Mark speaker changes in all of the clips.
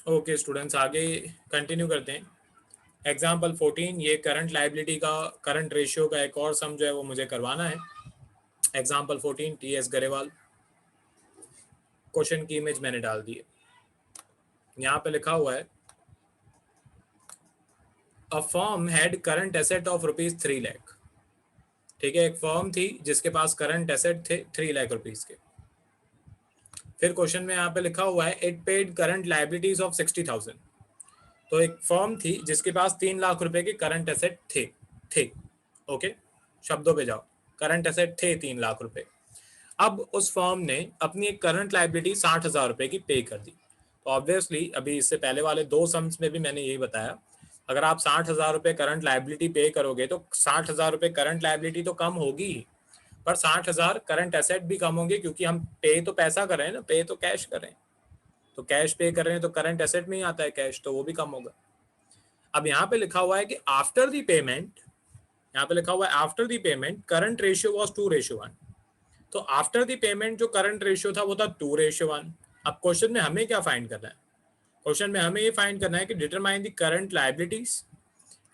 Speaker 1: Okay students, आगे continue करते हैं। एग्जाम्पल 14, ये करंट लाइबिलिटी का करंट रेशियो का एक और सम जो है वो मुझे करवाना है। Example 14 T S Grewal. क्वेश्चन की इमेज मैंने डाल दी है। यहाँ पे लिखा हुआ है a firm had current asset of ₹3 lakh. ठीक है, एक फर्म थी जिसके पास करंट एसेट थे 3 लाख रुपीज के। फिर क्वेश्चन में यहाँ पे लिखा हुआ है it paid current liabilities of 60,000। तो एक फर्म थी जिसके पास 3 लाख रुपए के करंट एसेट थे। ओके, शब्दों पे जाओ। करंट एसेट थे 3 लाख रुपए। अब उस फर्म ने अपनी एक करंट लाइबिलिटी 60,000 रुपए की पे कर दी। तो ऑब्वियसली अभी इससे पहले वाले दो सम्स में भी मैंने यही बताया, अगर आप 60,000 रुपए करंट लाइबिलिटी पे करोगे तो 60,000 रुपए करंट लाइबिलिटी तो कम होगी ही, पर 60,000 करंट एसेट भी कम होंगे, क्योंकि हम पे तो पैसा कर रहे हैं ना, पे तो कैश कर रहे हैं। तो कैश पे कर रहे हैं तो करंट एसेट में ही आता है कैश, तो वो भी कम होगा। अब यहाँ पे लिखा हुआ है कि आफ्टर द पेमेंट, यहाँ पे लिखा हुआ है after the payment current ratio was 2:1। तो आफ्टर द पेमेंट जो करंट रेशियो था वो था 2:1। अब क्वेश्चन में हमें क्या फाइंड करना है? क्वेश्चन में हमें ये फाइंड करना है कि determine the current liabilities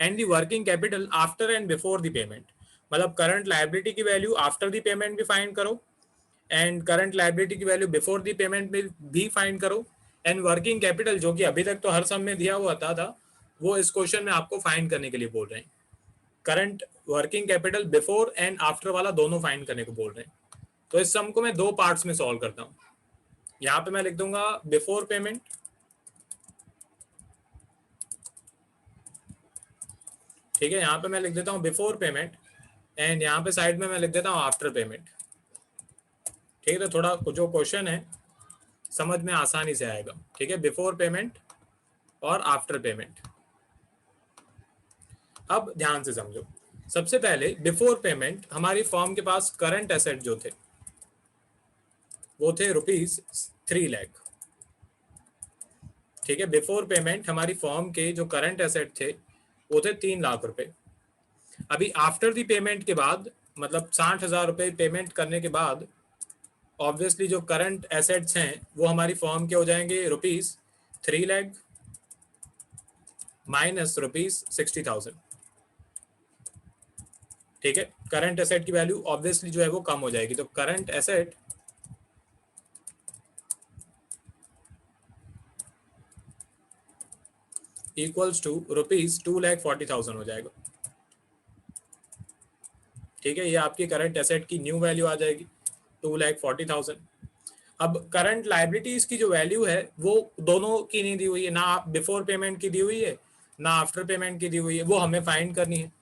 Speaker 1: and the working capital after and before the payment. मतलब करंट लायबिलिटी की वैल्यू आफ्टर द पेमेंट भी फाइंड करो, एंड करंट लायबिलिटी की वैल्यू बिफोर द पेमेंट में भी फाइंड करो, एंड वर्किंग कैपिटल जो कि अभी तक तो हर सम में दिया हुआ था वो इस क्वेश्चन में आपको फाइंड करने के लिए बोल रहे हैं। Current working capital before and after वाला दोनों फाइंड करने को बोल रहे हैं। तो इस सम को मैं दो पार्ट्स में सॉल्व करता हूँ। यहाँ पे मैं लिख दूंगा बिफोर पेमेंट, ठीक है, यहाँ पे मैं लिख देता हूँ बिफोर पेमेंट, एंड यहाँ पे साइड में मैं लिख देता हूँ आफ्टर पेमेंट। ठीक है, तो थोड़ा जो क्वेश्चन है समझ में आसानी से आएगा। ठीक है, बिफोर पेमेंट और आफ्टर पेमेंट। अब ध्यान से समझो। सबसे पहले बिफोर पेमेंट हमारी फर्म के पास करंट एसेट जो थे वो थे ₹3 लाख। ठीक है, बिफोर पेमेंट हमारी फर्म के जो करंट एसेट थे वो थे 3 लाख रुपए। अभी आफ्टर दी पेमेंट के बाद, मतलब 60,000 रुपए पेमेंट करने के बाद, ऑब्वियसली जो करंट एसेट्स हैं वो हमारी फर्म के हो जाएंगे ₹3 लाख माइनस ₹60,000। ठीक है, करंट एसेट की वैल्यू ऑब्वियसली जो है वो कम हो जाएगी, तो करंट एसेट इक्वल्स टू ₹2,40,000 हो जाएगा। ठीक है, ये आपकी करंट एसेट की न्यू वैल्यू आ जाएगी 2,40,000। अब करंट लाइबिलिटीज की जो वैल्यू है वो दोनों की नहीं दी हुई है, ना बिफोर पेमेंट की दी हुई है ना आफ्टर पेमेंट की दी हुई है, वो हमें फाइंड करनी है।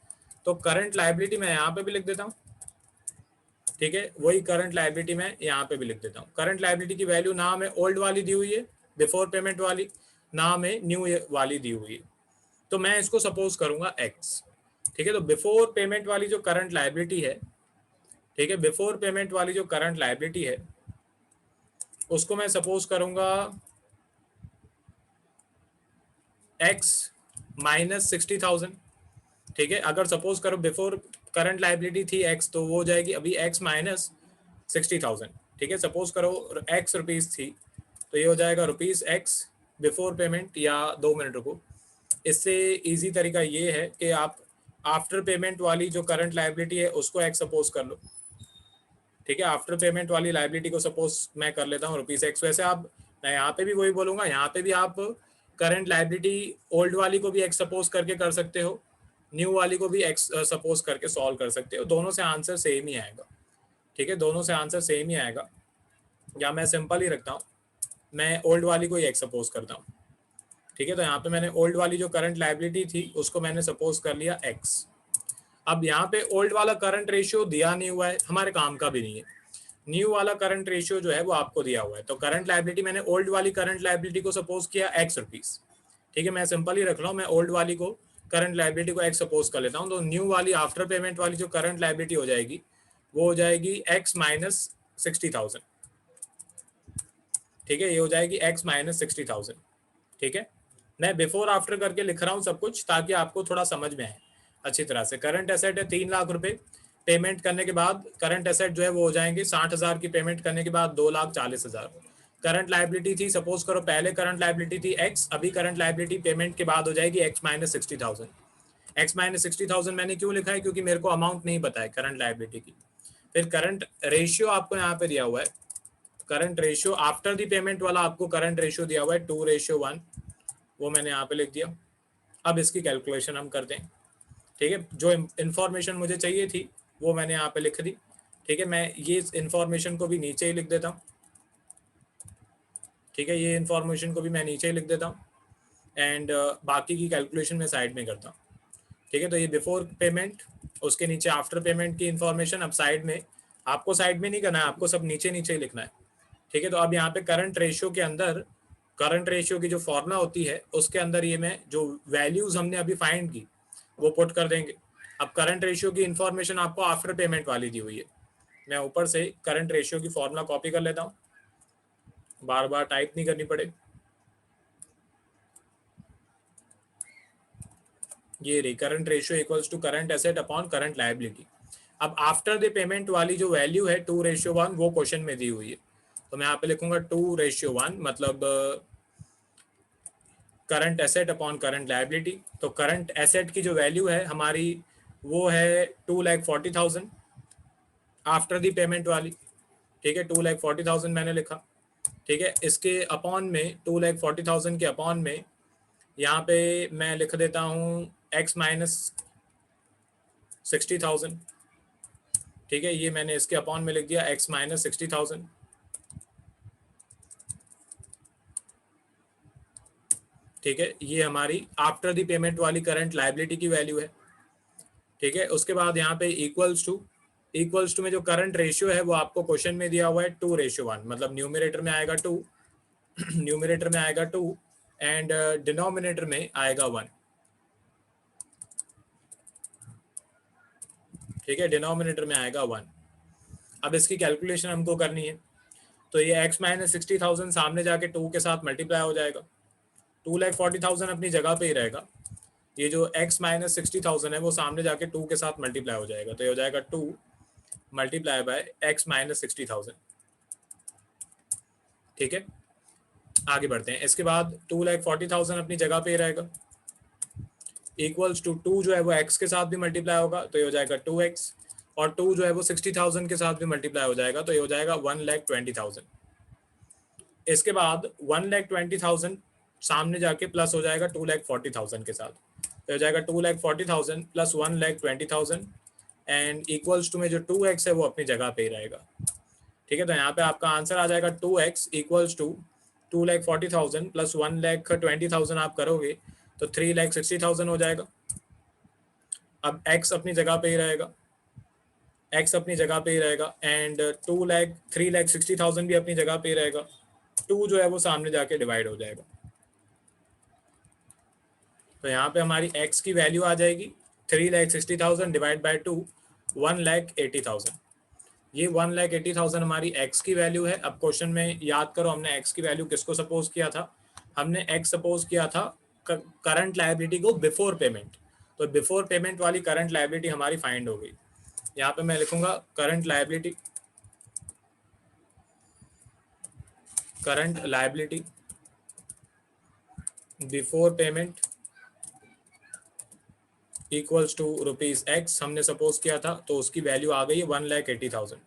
Speaker 1: तो करंट लाइबिलिटी मैं यहाँ पे भी लिख देता हूँ। ठीक है, वही करंट लाइबिलिटी मैं यहाँ पे भी लिख देता हूँ। करंट लाइबिलिटी की वैल्यू ना हमें ओल्ड वाली दी हुई है बिफोर पेमेंट वाली, ना हमें न्यू वाली दी हुई है। तो मैं इसको सपोज करूंगा एक्स। ठीक है, तो बिफोर पेमेंट वाली जो करंट लाइबिलिटी है, ठीक है, बिफोर पेमेंट वाली जो करंट लाइबिलिटी है उसको मैं सपोज करूंगा एक्स माइनस 60,000। ठीक है, अगर सपोज करो बिफोर करंट लाइबिलिटी थी एक्स, तो वो हो जाएगी अभी एक्स माइनस 60,000। ठीक है, सपोज करो एक्स रुपीज थी, तो ये हो जाएगा ₹एक्स बिफोर पेमेंट, या 2 मिनट रुको। इससे इजी तरीका ये है कि आप आफ्टर पेमेंट वाली जो करंट लाइबिलिटी है उसको एक्स सपोज कर लो। ठीक है, आफ्टर पेमेंट वाली लाइबिलिटी को सपोज मैं कर लेता हूँ ₹एक्स। वैसे आप, मैं यहाँ पे भी वही बोलूंगा, यहाँ पे भी आप करंट लाइबिलिटी ओल्ड वाली को भी एक्स सपोज करके कर सकते हो, न्यू वाली को भी एक्स सपोज करके सॉल्व कर सकते हो, दोनों से आंसर सेम ही आएगा। ठीक है, दोनों से आंसर सेम ही आएगा। या मैं सिंपल ही रखता हूँ, मैं ओल्ड वाली को ही एक्स सपोज करता हूँ। ठीक है, तो यहाँ पे मैंने ओल्ड वाली जो करंट लाइबिलिटी थी उसको मैंने सपोज कर लिया एक्स। अब यहाँ पे ओल्ड वाला करंट रेशियो दिया नहीं हुआ है, हमारे काम का भी नहीं है। न्यू वाला करंट रेशियो जो है वो आपको दिया हुआ है। तो करंट लाइबिलिटी मैंने ओल्ड वाली करंट लाइबिलिटी को सपोज किया एक्स रुपीज। ठीक है, मैं सिंपल ही रख रहा हूँ, मैं ओल्ड वाली को करंट लाइबिलिटी को एक्स सपोज कर लेता हूँ। तो न्यू वाली आफ्टर पेमेंट वाली जो करंट लाइबिलिटी हो जाएगी वो हो जाएगी एक्स माइनस 60,000। ठीक है, ये हो जाएगी एक्स माइनस 60,000। ठीक है, मैं बिफोर आफ्टर करके लिख रहा हूँ सब कुछ ताकि आपको थोड़ा समझ में आए अच्छी तरह से। करंट एसेट है 3 लाख रुपए, पेमेंट करने के बाद करंट एसेट जो है वो हो जाएंगे 60,000 की पेमेंट करने के बाद 2,40,000। करंट लाइबिलिटी थी, सपोज करो पहले करंट लाइबिलिटी थी x, अभी करंट लाइबिलिटी पेमेंट के बाद हो जाएगी x माइनस 60,000। x माइनस 60,000 मैंने क्यों लिखा है, क्योंकि मेरे को अमाउंट नहीं पता है करंट लाइबिलिटी की। फिर करंट रेशियो आपको यहाँ पे दिया हुआ है, current ratio after the payment वाला आपको करंट रेशियो दिया हुआ है 2:1, वो मैंने यहाँ पे लिख दिया। अब इसकी कैलकुलेशन हम करते हैं, ठीक है। जो इंफॉर्मेशन मुझे चाहिए थी वो मैंने यहाँ पे लिख दी, ठीक है। मैं ये इंफॉर्मेशन को भी नीचे ही लिख देता हूँ, ठीक है, ये इंफॉर्मेशन को भी मैं नीचे ही लिख देता हूँ एंड बाकी की कैलकुलेशन मैं साइड में करता हूँ, ठीक है। तो ये बिफोर पेमेंट, उसके नीचे आफ्टर पेमेंट की इंफॉर्मेशन अब साइड में, आपको साइड में नहीं करना है, आपको सब नीचे नीचे ही लिखना है, ठीक है। तो अब यहाँ पे करंट रेशियो के अंदर, करंट रेशियो की जो फॉर्मूला होती है उसके अंदर ये मैं जो वैल्यूज हमने अभी फाइंड की वो पुट कर देंगे। अब करंट रेशियो की इंफॉर्मेशन आपको आफ्टर पेमेंट वाली दी हुई है, मैं ऊपर से करंट रेशियो की फॉर्मूला कॉपी कर लेता हूँ, बार बार टाइप नहीं करनी पड़े। ये रही current ratio equals to current asset upon current liability. अब आफ्टर द पेमेंट वाली जो वैल्यू है 2:1 वो क्वेश्चन में दी हुई है, तो मैं यहाँ पे लिखूंगा 2:1, मतलब current asset upon current liability. तो करंट एसेट की जो वैल्यू है हमारी वो है 2,40,000 आफ्टर द पेमेंट वाली, ठीक है। 2,40,000 मैंने लिखा, ठीक है। इसके अपॉन में 2,40,000 के अपॉन में यहाँ पे मैं लिख देता हूँ x माइनस 60,000, ठीक है। ये मैंने इसके अपॉन में लिख दिया x माइनस 60,000, ठीक है। ये हमारी आफ्टर द पेमेंट वाली करंट लायबिलिटी की वैल्यू है, ठीक है। उसके बाद यहाँ पे इक्वल्स टू में जो करंट रेशियो है वो आपको क्वेश्चन में दिया हुआ है 2:1, मतलब न्यूमरेटर में आएगा 2, न्यूमरेटर में आएगा 2 एंड डिनोमिनेटर में आएगा 1, ठीक है। डिनोमिनेटर में आएगा 1। अब इसकी कैलकुलेशन हमको करनी है, तो ये x माइनस 60,000 सामने जाके 2 के साथ मल्टीप्लाई हो जाएगा, 2,40,000 अपनी जगह पे ही रहेगा, ये जो x माइनस 60,000 है वो सामने जाके 2 के साथ मल्टीप्लाई हो जाएगा, तो ये हो जाएगा 2 मल्टीप्लाई बाय x माइनस 60,000, ठीक है। आगे बढ़ते हैं, इसके बाद 2,40,000 अपनी जगह पे ही रहेगा, इक्वल्स टू 2 जो है वो x के साथ भी मल्टीप्लाई होगा, तो ये हो जाएगा 2x, और 2 जो है वो 60,000 के साथ भी मल्टीप्लाई हो जाएगा, तो ये हो जाएगा 1,20,000। इसके बाद 1,20,000 सामने जाके प्लस हो जाएगा 2,40,000 के साथ, तो हो जाएगा 2,40,000 प्लस 1,20,000 एंड इक्वल्स टू में जो 2x है वो अपनी जगह पे ही रहेगा, ठीक है। तो यहाँ पे आपका आंसर आ जाएगा 2x इक्वल्स टू 2,40,000 प्लस 1,20,000 आप करोगे तो 3,60,000 हो जाएगा। अब x अपनी जगह पे ही रहेगा, x अपनी जगह पे ही रहेगा एंड 3,60,000 भी अपनी जगह पे ही रहेगा, 2 जो है वो सामने जाके डिवाइड हो जाएगा, तो यहाँ पे हमारी x की वैल्यू आ जाएगी 3,60,000 डिवाइड बाई 2, 1,80,000। ये 1,80,000 हमारी x की वैल्यू है। अब क्वेश्चन में याद करो हमने x की वैल्यू किसको सपोज किया था, हमने x सपोज किया था करंट लायबिलिटी को बिफोर पेमेंट, तो बिफोर पेमेंट वाली करंट लायबिलिटी हमारी फाइंड हो गई। यहाँ पे मैं लिखूंगा current liability before payment equals to ₹x हमने सपोज किया था, तो उसकी वैल्यू आ गई है 1,80,000,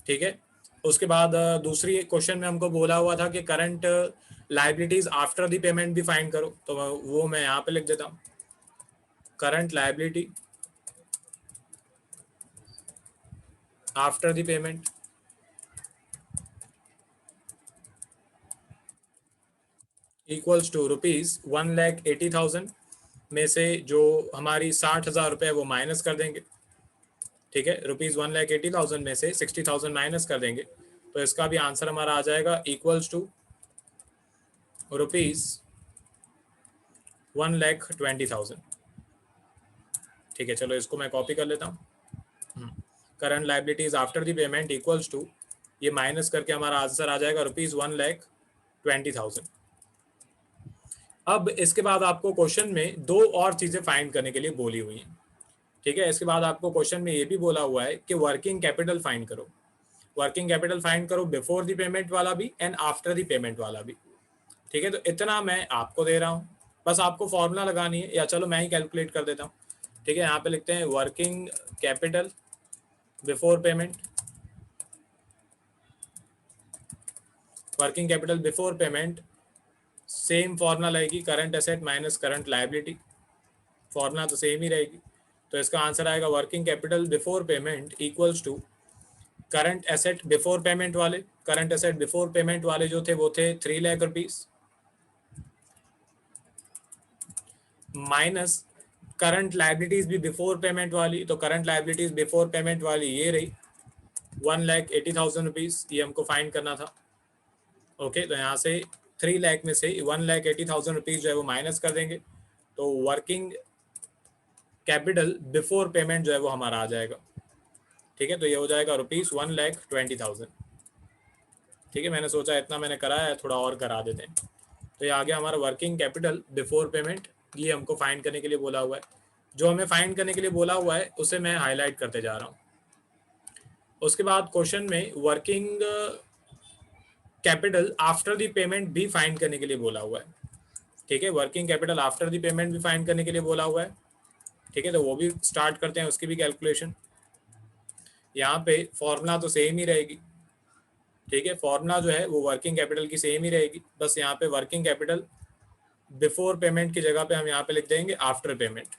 Speaker 1: ठीक है। उसके बाद दूसरी क्वेश्चन में हमको बोला हुआ था कि current liabilities after the payment भी फाइंड करो, तो वो मैं यहाँ पे लिख देता हूँ, current liability after the payment equals to ₹1,80,000 में से जो हमारी 60,000 रुपये वो माइनस कर देंगे, ठीक है। ₹1,80,000 में से 60,000 माइनस कर देंगे, तो इसका भी आंसर हमारा आ जाएगा इक्वल्स टू ₹1,20,000, ठीक है। चलो इसको मैं कॉपी कर लेता हूँ, current liabilities after the payment equals to, ये माइनस करके हमारा आंसर आ जाएगा ₹1,20,000। अब इसके बाद आपको क्वेश्चन में दो और चीजें फाइंड करने के लिए बोली हुई हैं, ठीक है। इसके बाद आपको क्वेश्चन में ये भी बोला हुआ है कि वर्किंग कैपिटल फाइंड करो। वर्किंग कैपिटल फाइंड करो बिफोर द पेमेंट वाला भी एंड आफ्टर द पेमेंट वाला भी। ठीक है, तो इतना मैं आपको दे रहा हूँ, बस आपको फॉर्मूला लगानी है, या चलो मैं ही कैलकुलेट कर देता हूँ। ठीक है, यहाँ पे लिखते हैं working capital before payment. Working capital before payment same formula रहेगी, current asset minus current liability, formula तो सेम ही रहेगी। तो इसका आंसर आएगा working capital before payment equals to current asset before payment वाले, करंट एसेट बिफोर पेमेंट वाले जो थे वो थे 3 lakh rupees, minus current liabilities भी बिफोर पेमेंट वाली, तो करंट लाइबिलिटीज बिफोर पेमेंट वाली ये रही 1,80,000 रुपीज, ये हमको फाइंड करना था। ओके, तो यहाँ से 3 लाख में से 1,80,000 रुपीज जो है वो माइनस कर देंगे, तो वर्किंग कैपिटल बिफोर पेमेंट जो है वो हमारा आ जाएगा। ठीक है, तो ये हो जाएगा रुपीज 1,20,000। ठीक है, मैंने सोचा इतना मैंने कराया है, थोड़ा और करा देते हैं। तो ये आ गया हमारा वर्किंग कैपिटल बिफोर पेमेंट, ये हमको फाइंड करने के लिए बोला हुआ है। जो हमें फाइंड करने के लिए बोला हुआ है उसे मैं हाईलाइट करते जा रहा हूँ। उसके बाद क्वेश्चन में working capital after the payment भी फाइंड करने के लिए बोला हुआ है। ठीक है, working capital after the payment भी फाइंड करने के लिए बोला हुआ है। ठीक है, तो वो भी स्टार्ट करते हैं, उसकी भी कैलकुलेशन। यहाँ पे फॉर्मूला तो सेम ही रहेगी। ठीक है, फॉर्मूला जो है वो वर्किंग कैपिटल की सेम ही रहेगी, बस यहाँ पे वर्किंग कैपिटल बिफोर पेमेंट की जगह पे हम यहाँ पे लिख देंगे आफ्टर पेमेंट।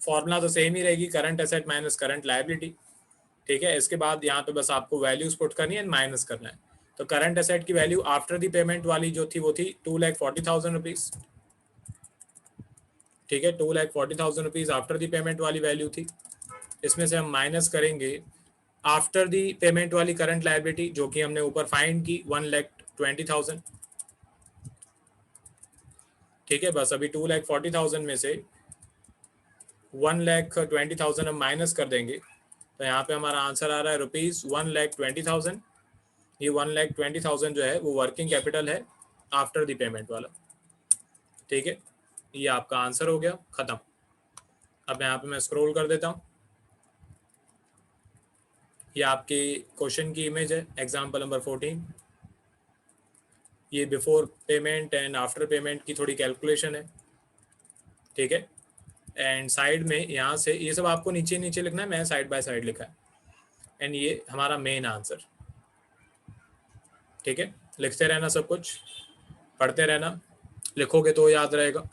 Speaker 1: फॉर्मूला तो सेम ही रहेगी, current asset minus current liability. ठीक है, इसके बाद यहाँ पे बस आपको वैल्यूज पुट करनी है, माइनस करना है। तो करंट एसेट की वैल्यू आफ्टर दी पेमेंट वाली जो थी वो थी 2,40,000 रुपीज। ठीक है, 2,40,000 रुपीज आफ्टर दी पेमेंट वाली वैल्यू थी। इसमें से हम माइनस करेंगे आफ्टर दी पेमेंट वाली करंट लायबिलिटी जो कि हमने ऊपर फाइंड की 1,20,000। ठीक है, बस अभी 2,40,000 में से 1,20,000 हम माइनस कर देंगे, तो यहाँ पे हमारा आंसर आ रहा है रुपीज 1,20,000। ये 1,20,000 जो है वो वर्किंग कैपिटल है आफ्टर द पेमेंट वाला। ठीक है, ये आपका आंसर हो गया, खत्म। अब यहाँ पे मैं स्क्रॉल कर देता हूँ, ये आपके क्वेश्चन की इमेज है, एग्जाम्पल नंबर 14। ये before payment and after payment की थोड़ी कैलकुलेशन है। ठीक है, एंड साइड में यहाँ से ये सब आपको नीचे नीचे लिखना है, मैं साइड बाय साइड लिखा है। एंड ये हमारा मेन आंसर। ठीक है, लिखते रहना, सब कुछ पढ़ते रहना, लिखोगे तो याद रहेगा।